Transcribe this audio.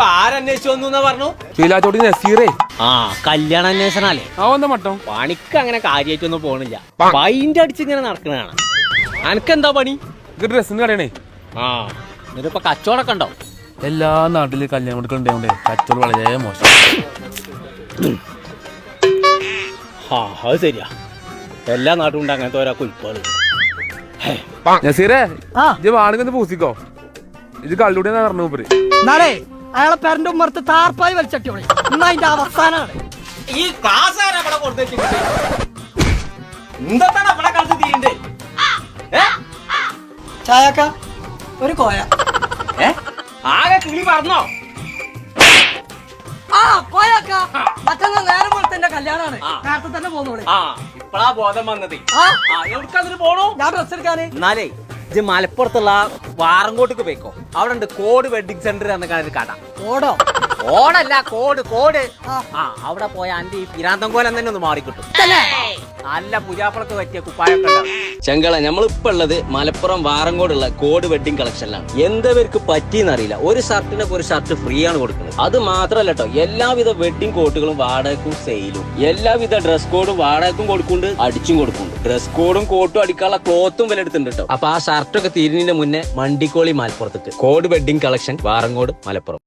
ഇപ്പൊ ആരന്വേഷിച്ചു വന്നു പറഞ്ഞു? ശീലാച്ചോട്ടി നസീറേ. ആ കല്യാണ അന്വേഷണല്ലേ? അവന്താ മട്ടം പണിക്ക് അങ്ങനെ കാര്യമായിട്ടൊന്നും പോണില്ല. പൈന്റ് അടിച്ച് ഇങ്ങനെ നടക്കണതാണ്. അനക്കെന്താ പണി? ഡ്രസ്സിന് കടയണേ. ആ എന്നിട്ടിപ്പൊ കച്ചവടമൊക്കെ ഉണ്ടോ? എല്ലാ നാട്ടിലും കല്യാണം കൊടുക്കണ്ടേ കച്ചവടം വളരെ മോശം. ആ അത് ശരിയാ, എല്ലാ നാട്ടും ഉണ്ട് അങ്ങനത്തെ ഓരോ കുഴിപ്പുകള്. നസീറേ ഇത് വാണെങ്കിൽ പൂസിക്കോ, ഇത് കള്ളൂടെ പറഞ്ഞു മൂപ്പര്. എന്നാലേ അയാളെ പേരന്റെ ഉമ്മർത്ത് താർപ്പായി വലിച്ചട്ടിയോളി. ഇന്ന് അതിന്റെ അവസാനാണ്. ഈ ക്ലാസ് ചായക്ക ഒരു കോയ ആകെ കിളി പറഞ്ഞോ? ആ കോയക്ക മറ്റന്നാ നേരം പോലത്തെ കല്യാണാണ്. നേരത്തെ തന്നെ പോന്നോളെ. ആ ഇപ്പളാ ബോധം വന്നത്. എവിടേക്കതിന് പോണു? ഞാൻ ഡ്രസ് എടുക്കാന്. എന്നാലേ ഇത് മലപ്പുറത്തുള്ള വാറങ്കോട്ടേക്ക് പോയിക്കോ. അവിടെ ഉണ്ട് കോഡ് വെഡിങ് സെന്റർ എന്നൊക്കെ കട. ഓടോ? ഓടല്ല കോഡ് കോഡ്. ആ അവിടെ പോയ അന്റെ ഈ പിരാന്തംകോലം തന്നെ ഒന്ന് മാറിക്കിട്ടും. നല്ല പുജാപ്പളക്ക് പറ്റിയ കുപ്പായൊക്കെ ഉണ്ടാവും. ചെങ്കള നമ്മളിപ്പോ ഉള്ളത് മലപ്പുറം വാറങ്കോടുള്ള കോഡ് വെഡിങ് കളക്ഷനിലാണ്. എന്തവർക്ക് പറ്റിയെന്നറിയില്ല, ഒരു ഷർട്ടിനൊക്കെ ഒരു ഷർട്ട് ഫ്രീ ആണ് കൊടുക്കുന്നത്. അത് മാത്രല്ല കേട്ടോ, എല്ലാവിധ വെഡിങ് കോട്ടുകളും വാടകയ്ക്കും സെയിലും, എല്ലാവിധ ഡ്രസ് കോഡും വാടകയ്ക്കും കൊടുക്കുന്നുണ്ട്, അടിച്ചും കൊടുക്കുന്നുണ്ട്. ഡ്രസ് കോഡും കോട്ടും അടിക്കാനുള്ള ക്ലോത്തും വില എടുത്തിട്ടുണ്ട് കേട്ടോ. അപ്പൊ ആ ഷർട്ടൊക്കെ തീരുന്നതിന്റെ മുന്നേ മണ്ടിക്കോളി മലപ്പുറത്തേക്ക്. Code wedding collection Warankode Malappuram.